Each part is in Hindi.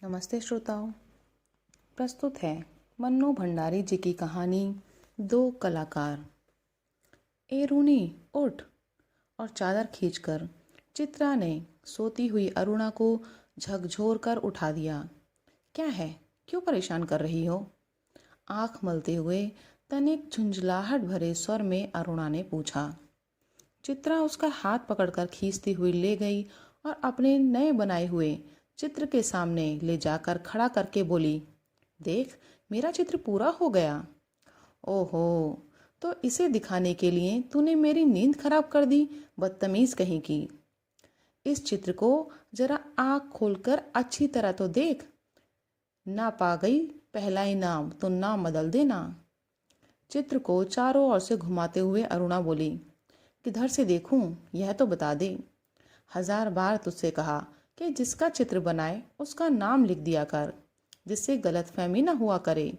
नमस्ते श्रोताओं। प्रस्तुत है मन्नू भंडारी जी की कहानी दो कलाकार। ए रूनी उठ। और चादर खींचकर चित्रा ने सोती हुई अरुणा को झकझोर कर उठा दिया। क्या है, क्यों परेशान कर रही हो? आंख मलते हुए तनिक झुंझलाहट भरे स्वर में अरुणा ने पूछा। चित्रा उसका हाथ पकड़कर खींचती हुई ले गई और अपने नए बनाए हुए चित्र के सामने ले जाकर खड़ा करके बोली, देख, मेरा चित्र पूरा हो गया। ओहो, तो इसे दिखाने के लिए तूने मेरी नींद खराब कर दी, बदतमीज कहीं की। इस चित्र को जरा आँख खोलकर अच्छी तरह तो देख। ना पा गई पहला इनाम तो नाम बदल देना। चित्र को चारों ओर से घुमाते हुए अरुणा बोली, किधर से देखूं, यह तो बता दे। 1000 बार तुझसे कहा कि जिसका चित्र बनाए उसका नाम लिख दिया कर, जिससे गलतफहमी न हुआ करे,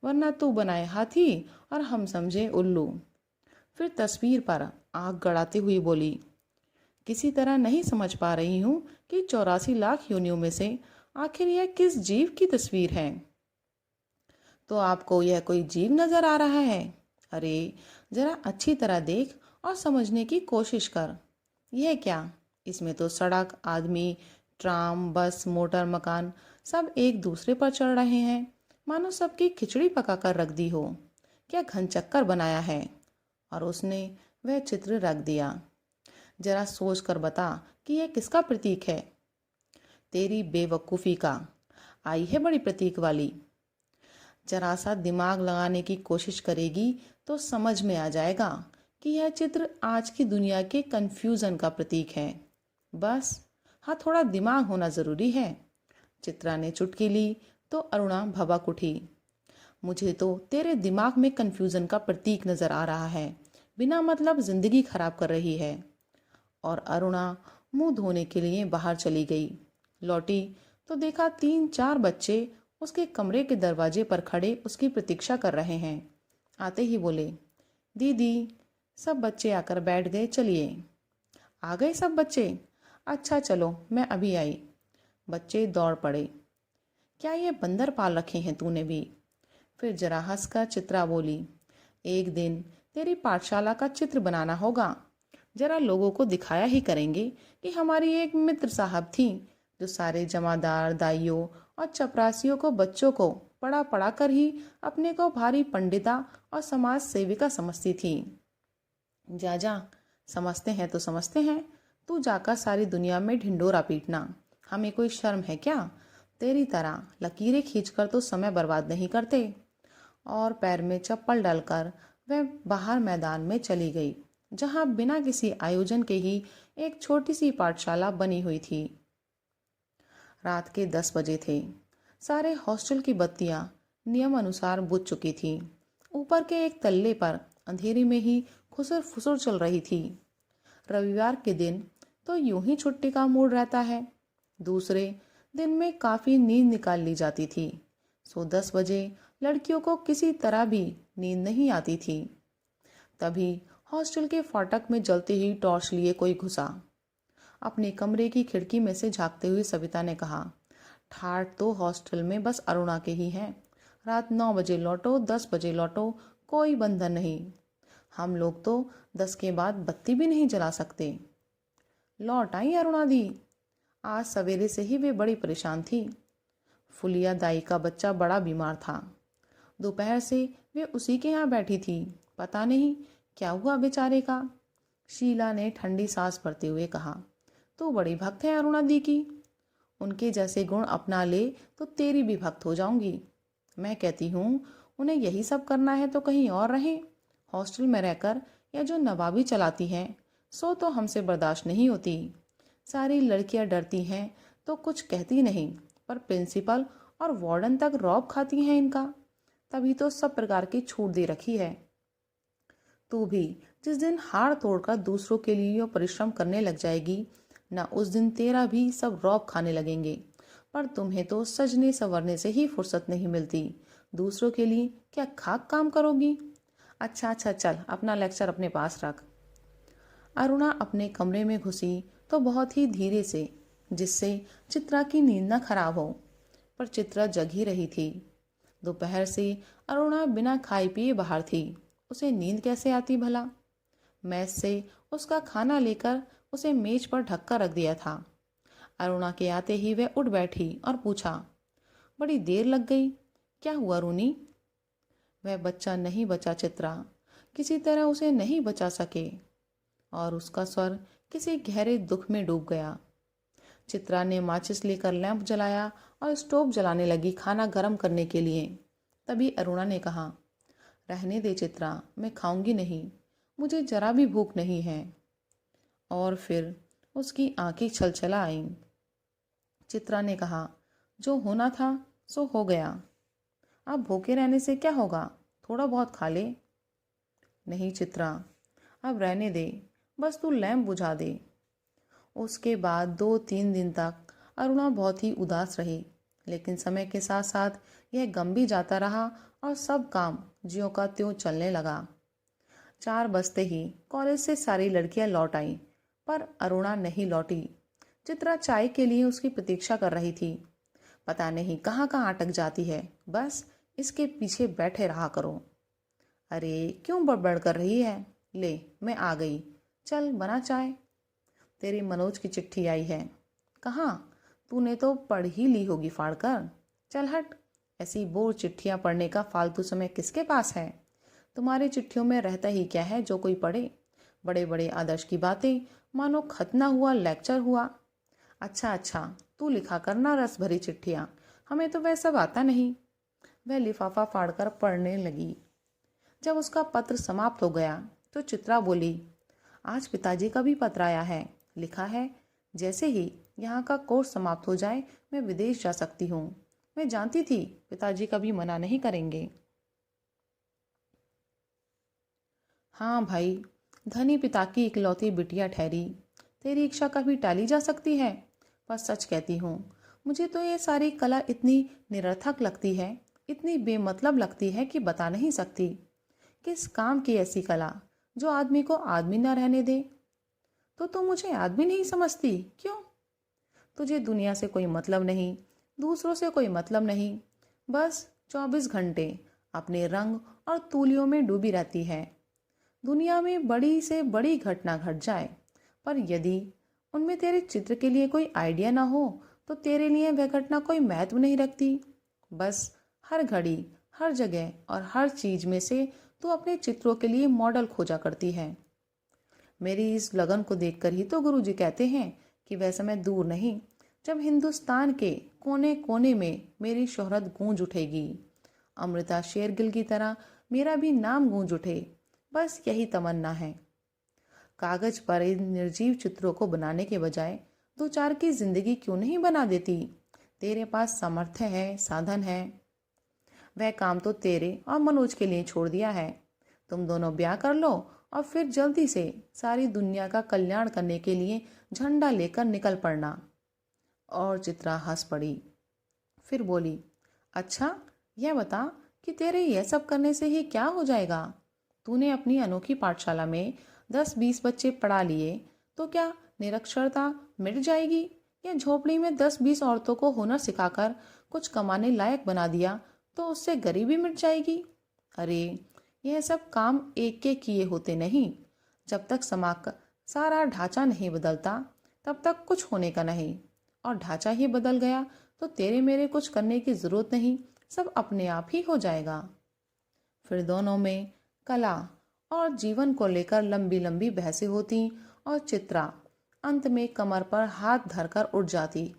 वरना तू बनाए हाथी और हम समझे उल्लू। फिर तस्वीर पर आंख गड़ाती हुई बोली, किसी तरह नहीं समझ पा रही हूँ कि 84 लाख योनियों में से आखिर यह किस जीव की तस्वीर है। तो आपको यह कोई जीव नजर आ रहा है? अरे जरा अच्छी तरह देख और समझने की कोशिश कर। यह क्या, इसमें तो सड़क, आदमी, ट्राम, बस, मोटर, मकान सब एक दूसरे पर चढ़ रहे हैं, मानो सबकी खिचड़ी पका कर रख दी हो। क्या घनचक्कर बनाया है? और उसने वह चित्र रख दिया। जरा सोच कर बता कि यह किसका प्रतीक है? तेरी बेवकूफ़ी का। आई है बड़ी प्रतीक वाली। जरा सा दिमाग लगाने की कोशिश करेगी तो समझ में आ जाएगा कि यह चित्र आज की दुनिया के कंफ्यूजन का प्रतीक है। बस हाँ, थोड़ा दिमाग होना ज़रूरी है। चित्रा ने चुटकी ली तो अरुणा भभक उठी। मुझे तो तेरे दिमाग में कंफ्यूजन का प्रतीक नज़र आ रहा है, बिना मतलब ज़िंदगी खराब कर रही है। और अरुणा मुंह धोने के लिए बाहर चली गई। लौटी तो देखा 3-4 बच्चे उसके कमरे के दरवाजे पर खड़े उसकी प्रतीक्षा कर रहे हैं। आते ही बोले, दीदी। सब बच्चे आकर बैठ गए। चलिए। आ गए सब बच्चे? अच्छा चलो, मैं अभी आई। बच्चे दौड़ पड़े। क्या ये बंदर पाल रखे हैं तूने भी? फिर जरा हंसकर चित्रा बोली, एक दिन तेरी पाठशाला का चित्र बनाना होगा। जरा लोगों को दिखाया ही करेंगे कि हमारी एक मित्र साहब थी जो सारे जमादार, दाइयों और चपरासियों को, बच्चों को पढ़ा पढ़ा कर ही अपने को भारी पंडिता और समाज सेविका समझती थी। जा जा, समझते हैं तो समझते हैं। तू जाकर सारी दुनिया में ढिंडोरा पीटना। हमें कोई शर्म है क्या? तेरी तरह लकीरें खींचकर तो समय बर्बाद नहीं करते। और पैर में चप्पल डालकर वह बाहर मैदान में चली गई, जहां बिना किसी आयोजन के ही एक छोटी सी पाठशाला बनी हुई थी। रात के 10 बजे थे। सारे हॉस्टल की बत्तियां नियम अनुसार बुझ चुकी थीं। ऊपर के एक तल्ले पर अंधेरे में ही खुसर फुसर चल रही थी। रविवार के दिन तो यूं ही छुट्टी का मूड रहता है। दूसरे दिन में काफ़ी नींद निकाल ली जाती थी। सो 10 बजे लड़कियों को किसी तरह भी नींद नहीं आती थी। तभी हॉस्टल के फाटक में जलती हुई टॉर्च लिए कोई घुसा। अपने कमरे की खिड़की में से झांकते हुए सविता ने कहा, ठाठ तो हॉस्टल में बस अरुणा के ही हैं। रात 9 बजे लौटो, 10 बजे लौटो, कोई बंधन नहीं। हम लोग तो 10 के बाद बत्ती भी नहीं जला सकते। लौट आई अरुणा दी। आज सवेरे से ही वे बड़ी परेशान थी। फुलिया दाई का बच्चा बड़ा बीमार था। दोपहर से वे उसी के यहाँ बैठी थी। पता नहीं क्या हुआ बेचारे का। शीला ने ठंडी सांस भरते हुए कहा, तू बड़ी भक्त है अरुणा दी की। उनके जैसे गुण अपना ले तो तेरी भी भक्त हो जाऊंगी। मैं कहती हूँ उन्हें यही सब करना है तो कहीं और रहें। हॉस्टल में रहकर या जो नवाबी चलाती हैं सो तो हमसे बर्दाश्त नहीं होती। सारी लड़कियां डरती हैं तो कुछ कहती नहीं, पर प्रिंसिपल और वार्डन तक रौब खाती हैं इनका। तभी तो सब प्रकार की छूट दे रखी है। तू भी जिस दिन हाड़ तोड़कर दूसरों के लिए परिश्रम करने लग जाएगी ना, उस दिन तेरा भी सब रौब खाने लगेंगे। पर तुम्हें तो सजने संवरने से ही फुर्सत नहीं मिलती, दूसरों के लिए क्या खाक काम करोगी? अच्छा अच्छा, चल अपना लेक्चर अपने पास रख। अरुणा अपने कमरे में घुसी तो बहुत ही धीरे से, जिससे चित्रा की नींद न खराब हो। पर चित्रा जग ही रही थी। दोपहर से अरुणा बिना खाए पिए बाहर थी। उसे नींद कैसे आती भला। मेस से उसका खाना लेकर उसे मेज पर ढककर रख दिया था। अरुणा के आते ही वह उठ बैठी और पूछा, बड़ी देर लग गई, क्या हुआ रूनी? वह बच्चा नहीं बचा चित्रा, किसी तरह उसे नहीं बचा सके, और उसका स्वर किसी गहरे दुख में डूब गया। चित्रा ने माचिस लेकर लैंप जलाया और स्टोव जलाने लगी खाना गर्म करने के लिए। तभी अरुणा ने कहा, रहने दे चित्रा, मैं खाऊंगी नहीं, मुझे जरा भी भूख नहीं है। और फिर उसकी आंखें छलछला आईं। चित्रा ने कहा, जो होना था सो हो गया, अब भूखे रहने से क्या होगा, थोड़ा बहुत खा ले। नहीं चित्रा, अब रहने दे, बस तू लैंप बुझा दे। उसके बाद 2-3 दिन तक अरुणा बहुत ही उदास रही, लेकिन समय के साथ साथ यह गम भी जाता रहा और सब काम ज्यों का त्यों चलने लगा। 4 बजते ही कॉलेज से सारी लड़कियां लौट आईं, पर अरुणा नहीं लौटी। चित्रा चाय के लिए उसकी प्रतीक्षा कर रही थी। पता नहीं कहाँ कहाँ अटक जाती है, बस इसके पीछे बैठे रहा करो। अरे क्यों बड़बड़ कर रही है, ले मैं आ गई, चल बना चाय। तेरी मनोज की चिट्ठी आई है। कहाँ? तूने तो पढ़ ही ली होगी फाड़कर। चल हट, ऐसी बोर चिट्ठियां पढ़ने का फालतू समय किसके पास है। तुम्हारी चिट्ठियों में रहता ही क्या है जो कोई पढ़े। बड़े बड़े आदर्श की बातें, मानो खतना हुआ लेक्चर हुआ। अच्छा अच्छा, तू लिखा करना रस भरी चिट्ठियां, हमें तो वह सब आता नहीं। वह लिफाफा फाड़कर पढ़ने लगी। जब उसका पत्र समाप्त हो गया तो चित्रा बोली, आज पिताजी का भी पत्र आया है। लिखा है, जैसे ही यहाँ का कोर्स समाप्त हो जाए मैं विदेश जा सकती हूँ। मैं जानती थी पिताजी कभी मना नहीं करेंगे। हाँ भाई, धनी पिता की इकलौती बिटिया ठहरी, तेरी इच्छा कभी टाली जा सकती है। पर सच कहती हूँ, मुझे तो ये सारी कला इतनी निरर्थक लगती है, इतनी बेमतलब लगती है कि बता नहीं सकती। किस काम की ऐसी कला जो आदमी को आदमी न रहने दे। तो तुम मुझे आदमी नहीं समझती क्यों? तुझे दुनिया से कोई मतलब नहीं, दूसरों से कोई मतलब नहीं, बस 24 घंटे अपने रंग और तूलियों में डूबी रहती है। दुनिया में बड़ी से बड़ी घटना घट जाए, पर यदि उनमें तेरे चित्र के लिए कोई आइडिया ना हो तो तेरे लिए वह घटना कोई महत्व नहीं रखती। बस हर घड़ी, हर जगह और हर चीज में से तू अपने चित्रों के लिए मॉडल खोजा करती है। मेरी इस लगन को देखकर ही तो गुरुजी कहते हैं कि वह समय दूर नहीं जब हिंदुस्तान के कोने कोने में मेरी शोहरत गूंज उठेगी। अमृता शेरगिल की तरह मेरा भी नाम गूंज उठे, बस यही तमन्ना है। कागज पर इन निर्जीव चित्रों को बनाने के बजाय 2-4 की जिंदगी क्यों नहीं बना देती। तेरे पास सामर्थ्य है, साधन है। वह काम तो तेरे और मनोज के लिए छोड़ दिया है। तुम दोनों ब्याह कर लो और फिर जल्दी से सारी दुनिया का कल्याण करने के लिए झंडा लेकर निकल पड़ना। और चित्रा हंस पड़ी। फिर बोली, अच्छा यह बता कि तेरे यह सब करने से ही क्या हो जाएगा। तूने अपनी अनोखी पाठशाला में 10-20 बच्चे पढ़ा लिए तो क्या निरक्षरता मिट जाएगी, या झोपड़ी में 10-20 औरतों को हुनर सिखाकर कुछ कमाने लायक बना दिया तो उससे गरीबी मिट जाएगी। अरे यह सब काम एक के किए होते नहीं। जब तक समाज का सारा ढांचा नहीं बदलता तब तक कुछ होने का नहीं, और ढांचा ही बदल गया तो तेरे मेरे कुछ करने की जरूरत नहीं, सब अपने आप ही हो जाएगा। फिर दोनों में कला और जीवन को लेकर लंबी लंबी बहसें होती और चित्रा अंत में कमर पर हाथ धरकर उठ जाती।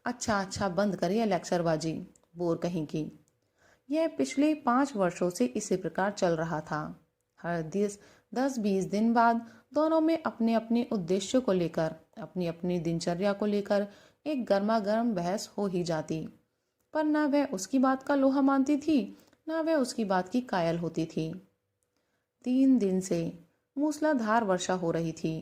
अच्छा अच्छा, बंद करिए लेक्चरबाजी, बोर कहीं की। यह पिछले 5 वर्षों से इसी प्रकार चल रहा था। हर 10-20 दिन बाद दोनों में अपने अपने उद्देश्य को लेकर, अपनी अपनी दिनचर्या को लेकर एक गर्मा गर्म बहस हो ही जाती। पर ना वह उसकी बात का लोहा मानती थी, ना वह उसकी बात की कायल होती थी। 3 दिन से मूसलाधार वर्षा हो रही थी।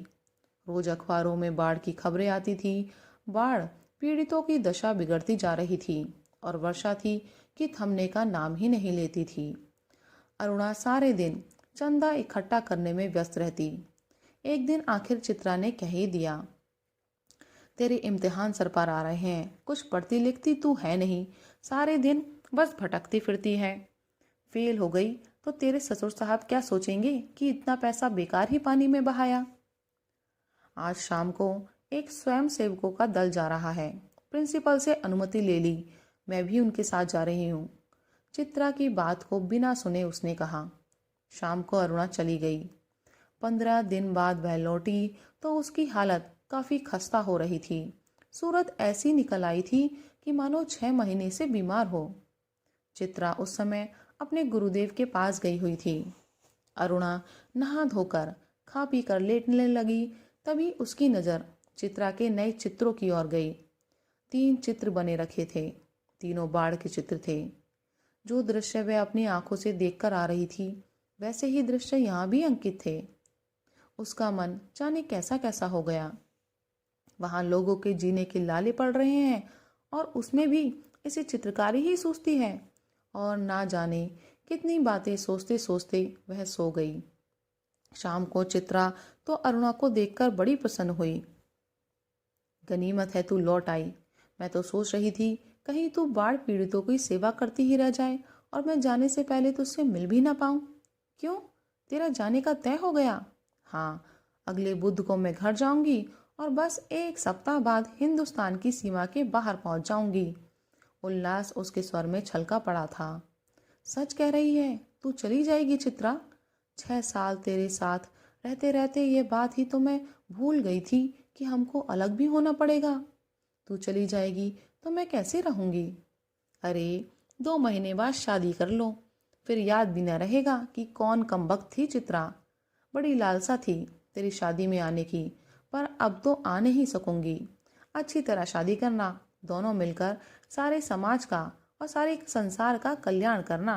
रोज अखबारों में बाढ़ की खबरें आती थी। बाढ़ पीड़ितों की दशा बिगड़ती जा रही थी और वर्षा थी कि थमने का नाम ही नहीं लेती थी। अरुणा सारे दिन चंदा इकट्ठा करने में व्यस्त रहती। एक दिन आखिर चित्रा ने कह ही दिया, तेरे इम्तिहान सर पर आ रहे हैं, कुछ पढ़ती लिखती तू है नहीं, सारे दिन बस भटकती फिरती है। फेल हो गई तो तेरे ससुर साहब क्या सोचेंगे कि इतना पैसा बेकार ही पानी में बहाया। आज शाम को एक स्वयं सेवकों का दल जा रहा है, प्रिंसिपल से अनुमति ले ली, मैं भी उनके साथ जा रही हूँ। चित्रा की बात को बिना सुने उसने कहा। शाम को अरुणा चली गई। 15 दिन बाद वह लौटी तो उसकी हालत काफी खस्ता हो रही थी। सूरत ऐसी निकल आई थी कि मानो 6 महीने से बीमार हो। चित्रा उस समय अपने गुरुदेव के पास गई हुई थी। अरुणा नहा धोकर खा पी कर लेटने लगी, तभी उसकी नज़र चित्रा के नए चित्रों की ओर गई। 3 चित्र बने रखे थे, तीनों बाढ़ के चित्र थे। जो दृश्य वह अपनी आंखों से देखकर आ रही थी, वैसे ही दृश्य यहाँ भी अंकित थे। उसका मन जाने कैसा कैसा हो गया। वहां लोगों के जीने के लाले पड़ रहे हैं और उसमें भी इसे चित्रकारी ही सूझती है। और ना जाने कितनी बातें सोचते सोचते वह सो गई। शाम को चित्रा तो अरुणा को देखकर बड़ी प्रसन्न हुई। गनीमत है तू लौट आई। मैं तो सोच रही थी कहीं तू बाढ़ पीड़ितों की सेवा करती ही रह जाए और मैं जाने से पहले तुझसे मिल भी ना पाऊं। क्यों, तेरा जाने का तय हो गया? हाँ, अगले बुध को मैं घर जाऊंगी और बस 1 सप्ताह बाद हिंदुस्तान की सीमा के बाहर पहुंच जाऊंगी। उल्लास उसके स्वर में छलका पड़ा था। सच कह रही है, तू चली जाएगी चित्रा? 6 साल तेरे साथ रहते रहते ये बात ही तो मैं भूल गई थी कि हमको अलग भी होना पड़ेगा। तू चली जाएगी तो मैं कैसे रहूंगी? अरे 2 महीने बाद शादी कर लो, फिर याद भी न रहेगा कि कौन कमबख्त थी चित्रा। बड़ी लालसा थी तेरी शादी में आने की, पर अब तो आ नहीं सकूंगी। अच्छी तरह शादी करना, दोनों मिलकर सारे समाज का और सारे संसार का कल्याण करना।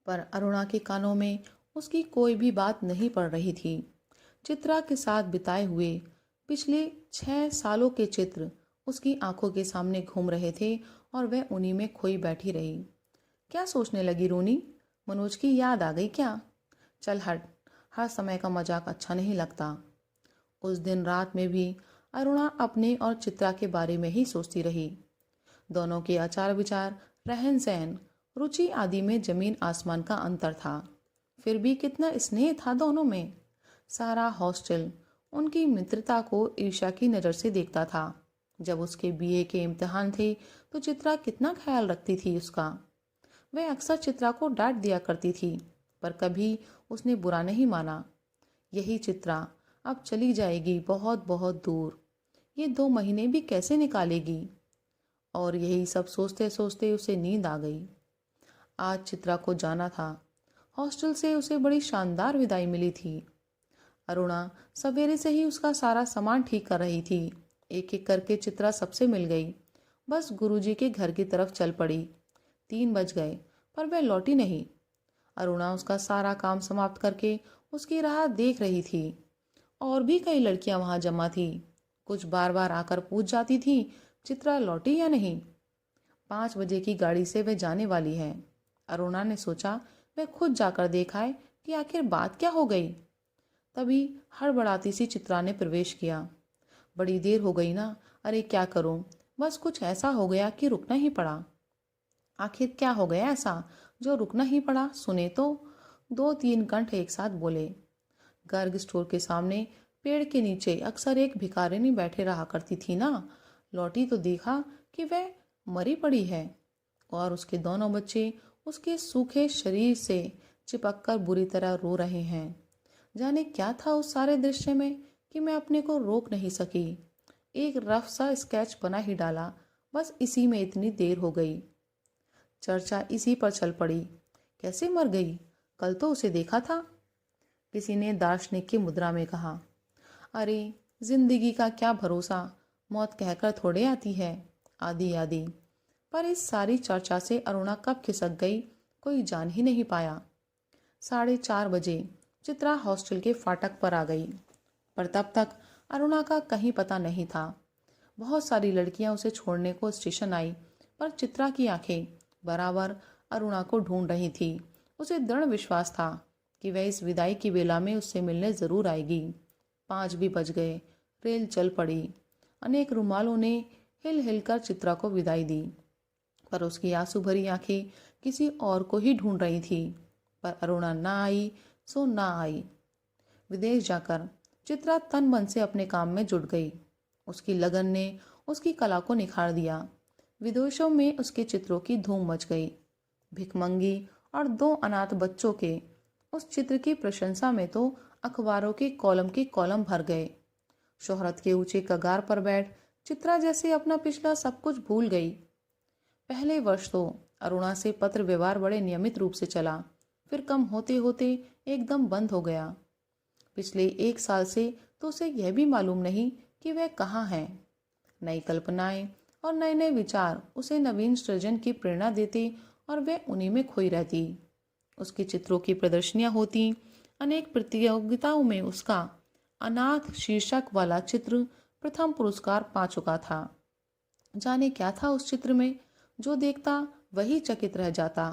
पर अरुणा के कानों में उसकी कोई भी बात नहीं पड़ रही थी। चित्रा के साथ बिताए हुए पिछले 6 सालों के चित्र उसकी आंखों के सामने घूम रहे थे और वह उन्हीं में खोई बैठी रही। क्या सोचने लगी रोनी? मनोज की याद आ गई क्या? चल हट, हर समय का मजाक अच्छा नहीं लगता। उस दिन रात में भी अरुणा अपने और चित्रा के बारे में ही सोचती रही। दोनों के आचार विचार, रहन सहन, रुचि आदि में जमीन आसमान का अंतर था। फिर भी कितना स्नेह था दोनों में। सारा हॉस्टल उनकी मित्रता को ईर्ष्या की नज़र से देखता था। जब उसके बीए के इम्तिहान थे तो चित्रा कितना ख्याल रखती थी उसका। वह अक्सर चित्रा को डांट दिया करती थी, पर कभी उसने बुरा नहीं माना। यही चित्रा अब चली जाएगी बहुत बहुत दूर। ये 2 महीने भी कैसे निकालेगी? और यही सब सोचते सोचते उसे नींद आ गई। आज चित्रा को जाना था। हॉस्टल से उसे बड़ी शानदार विदाई मिली थी। अरुणा सवेरे से ही उसका सारा सामान ठीक कर रही थी। एक एक करके चित्रा सबसे मिल गई। बस गुरुजी के घर की तरफ चल पड़ी। 3 बज गए पर वह लौटी नहीं। अरुणा उसका सारा काम समाप्त करके उसकी राह देख रही थी। और भी कई लड़कियां वहां जमा थी। कुछ बार बार आकर पूछ जाती थी चित्रा लौटी या नहीं। 5 बजे की गाड़ी से वह जाने वाली है। अरुणा ने सोचा वह खुद जाकर देखा है कि आखिर बात क्या हो गई। तभी हड़बड़ाती सी चित्रा ने प्रवेश किया। बड़ी देर हो गई ना, अरे क्या करूं, बस कुछ ऐसा हो गया कि रुकना ही पड़ा। आखिर क्या हो गया ऐसा जो रुकना ही पड़ा? सुने तो 2-3 कंठ एक साथ बोले। गर्ग स्टोर के सामने पेड़ के नीचे अक्सर एक भिखारिनी बैठे रहा करती थी ना, लौटी तो देखा कि वह मरी पड़ी है और उसके दोनों बच्चे उसके सूखे शरीर से चिपककर बुरी तरह रो रहे हैं। जाने क्या था उस सारे दृश्य में कि मैं अपने को रोक नहीं सकी। एक रफ सा स्केच बना ही डाला, बस इसी में इतनी देर हो गई। चर्चा इसी पर चल पड़ी। कैसे मर गई? कल तो उसे देखा था। किसी ने दार्शनिक की मुद्रा में कहा, अरे जिंदगी का क्या भरोसा, मौत कहकर थोड़े आती है, आदि आदि। पर इस सारी चर्चा से अरुणा कब खिसक गई कोई जान ही नहीं पाया। 4:30 बजे चित्रा हॉस्टल के फाटक पर आ गई, पर तब तक अरुणा का कहीं पता नहीं था। बहुत सारी लड़कियां उसे छोड़ने को स्टेशन आई, पर चित्रा की आंखें बराबर अरुणा को ढूंढ रही थी। उसे दृढ़ विश्वास था कि वह इस विदाई की बेला में उससे मिलने जरूर आएगी। 5 भी बज गए। रेल चल पड़ी। अनेक रुमालों ने हिल हिलकर चित्रा को विदाई दी, पर उसकी आंसू भरी आंखें किसी और को ही ढूंढ रही थी। पर अरुणा ना आई सो ना आई। विदेश जाकर चित्रा तन मन से अपने काम में जुट गई। उसकी लगन ने उसकी कला को निखार दिया। विदेशों में उसके चित्रों की धूम मच गई। भिखमंगी और 2 अनाथ बच्चों के उस चित्र की प्रशंसा में तो अखबारों के कॉलम भर गए। शोहरत के ऊंचे कगार पर बैठ चित्रा जैसे अपना पिछला सब कुछ भूल गई। पहले वर्ष तो अरुणा से पत्र व्यवहार बड़े नियमित रूप से चला, फिर कम होते होते एकदम बंद हो गया। पिछले 1 साल से तो उसे यह भी मालूम नहीं कि वह कहाँ है। नई कल्पनाएं और नए नए विचार उसे नवीन सृजन की प्रेरणा देते और वह उन्हीं में खोई रहती। उसके चित्रों की प्रदर्शनियां होती। अनेक प्रतियोगिताओं में उसका अनाथ शीर्षक वाला चित्र प्रथम पुरस्कार पा चुका था। जाने क्या था उस चित्र में, जो देखता वही चकित रह जाता।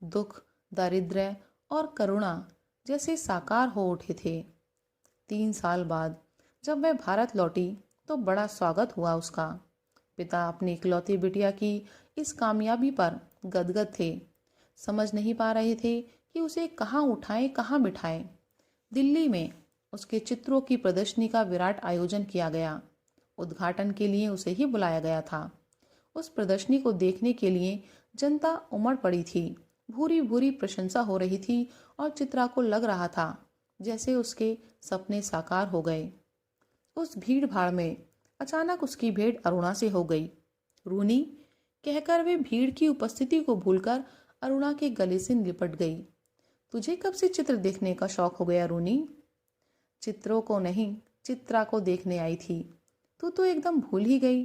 दुख, दारिद्र्य और करुणा जैसे साकार हो उठे थे। 3 साल बाद जब वह भारत लौटी तो बड़ा स्वागत हुआ उसका। पिता अपनी इकलौती बिटिया की इस कामयाबी पर गदगद थे। समझ नहीं पा रहे थे कि उसे कहाँ उठाएं, कहाँ बिठाएं। दिल्ली में उसके चित्रों की प्रदर्शनी का विराट आयोजन किया गया। उद्घाटन के लिए उसे ही बुलाया गया था। उस प्रदर्शनी को देखने के लिए जनता उमड़ पड़ी थी। भूरी भूरी प्रशंसा हो रही थी और चित्रा को लग रहा था जैसे उसके सपने साकार हो गए। उस भीड़ भाड़ में अचानक उसकी भेंट अरुणा से हो गई। रूनी कहकर वे भीड़ की उपस्थिति को भूलकर अरुणा के गले से लिपट गई। तुझे कब से चित्र देखने का शौक हो गया रूनी? चित्रों को नहीं, चित्रा को देखने आई थी। तू तो एकदम भूल ही गई।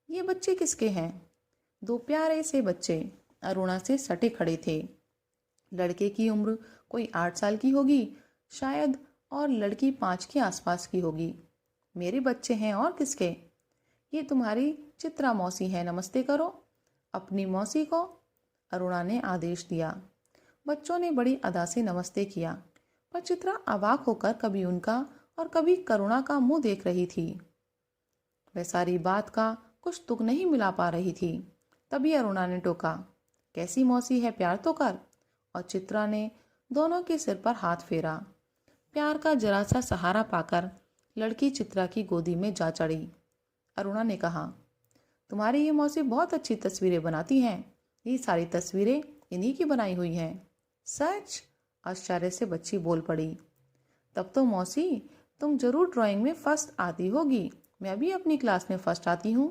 ये बच्चे किसके हैं? 2 प्यारे से बच्चे अरुणा से सटे खड़े थे। लड़के की उम्र कोई 8 साल की होगी शायद, और लड़की 5 के आसपास की होगी। मेरे बच्चे हैं और किसके? ये तुम्हारी चित्रा मौसी है, नमस्ते करो अपनी मौसी को, अरुणा ने आदेश दिया। बच्चों ने बड़ी अदा से नमस्ते किया, पर चित्रा अवाक होकर कभी उनका और कभी करुणा का मुंह देख रही थी। वह सारी बात का कुछ तुक नहीं मिला पा रही थी। तभी अरुणा ने टोका, कैसी मौसी है, प्यार तो कर। और चित्रा ने दोनों के सिर पर हाथ फेरा। प्यार का जरा सा सहारा पाकर लड़की चित्रा की गोदी में जा चढ़ी। अरुणा ने कहा, तुम्हारी ये मौसी बहुत अच्छी तस्वीरें बनाती हैं। ये सारी तस्वीरें इन्हीं की बनाई हुई हैं। सच? आश्चर्य से बच्ची बोल पड़ी। तब तो मौसी तुम जरूर ड्राइंग में फर्स्ट आती होगी। मैं भी अपनी क्लास में फर्स्ट आती हूँ।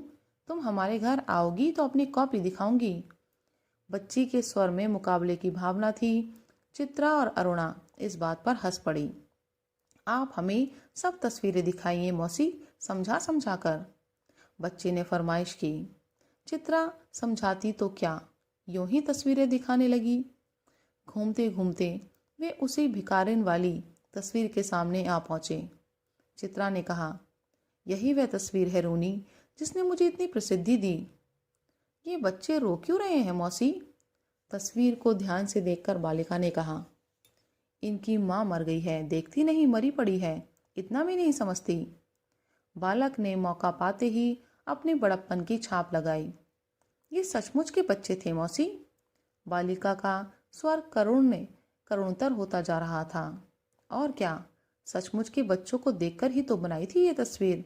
तुम हमारे घर आओगी तो अपनी कॉपी दिखाऊंगी। बच्ची के स्वर में मुकाबले की भावना थी। चित्रा और अरुणा इस बात पर हंस पड़ी। आप हमें सब तस्वीरें दिखाइए मौसी, समझा समझा कर, बच्चे ने फरमाइश की। चित्रा समझाती तो क्या, यूं ही तस्वीरें दिखाने लगी। घूमते घूमते वे उसी भिखारिन वाली तस्वीर के सामने आ पहुंचे। चित्रा ने कहा, यही वह तस्वीर है रूनी जिसने मुझे इतनी प्रसिद्धि दी। ये बच्चे रो क्यों रहे हैं मौसी? तस्वीर को ध्यान से देखकर बालिका ने कहा, इनकी माँ मर गई है, देखती नहीं मरी पड़ी है, इतना भी नहीं समझती। बालक ने मौका पाते ही अपने बड़प्पन की छाप लगाई। ये सचमुच के बच्चे थे मौसी। बालिका का स्वर करुणतर होता जा रहा था। और क्या, सचमुच के बच्चों को देखकर ही तो बनाई थी ये तस्वीर।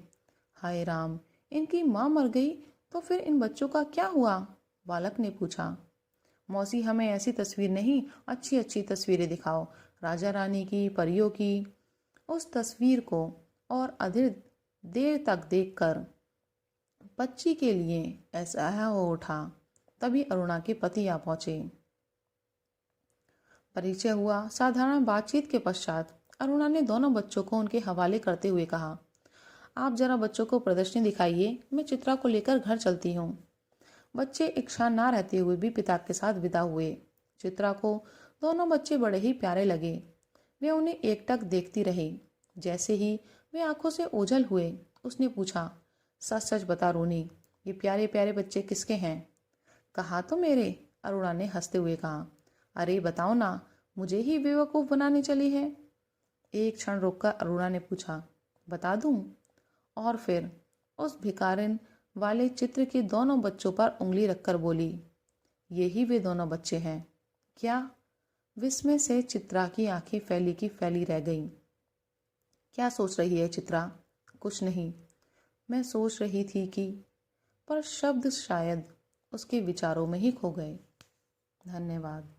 हाय राम, इनकी माँ मर गई तो फिर इन बच्चों का क्या हुआ? बालक ने पूछा। मौसी हमें ऐसी तस्वीर नहीं, अच्छी अच्छी तस्वीरें दिखाओ, राजा रानी की, परियों की। उस तस्वीर को और अधिक देर तक देखकर बच्ची के लिए ऐसा हो उठा। तभी अरुणा के पति आ पहुंचे। परिचय हुआ। साधारण बातचीत के पश्चात अरुणा ने दोनों बच्चों को उनके हवाले करते हुए कहा, आप जरा बच्चों को प्रदर्शनी दिखाइए, मैं चित्रा को लेकर घर चलती हूँ। बच्चे इच्छा ना रहते हुए भी पिता के साथ विदा हुए। चित्रा को दोनों बच्चे बड़े ही प्यारे लगे। वे उन्हें एकटक देखती रही। जैसे ही वे आंखों से ओझल हुए, उसने पूछा, सच सच बता रोनी, ये प्यारे प्यारे बच्चे किसके हैं? कहा तो मेरे, अरुणा ने हंसते हुए कहा। अरे बताओ ना, मुझे ही बेवकूफ़ बनाने चली है। एक क्षण रुककर अरुणा ने पूछा, बता दूं? और फिर उस भिखारिन वाले चित्र के दोनों बच्चों पर उंगली रखकर बोली, यही वे दोनों बच्चे हैं क्या? विस्मय से चित्रा की आंखें फैली की फैली रह गईं। क्या सोच रही है चित्रा? कुछ नहीं, मैं सोच रही थी कि, पर शब्द शायद उसके विचारों में ही खो गए। धन्यवाद।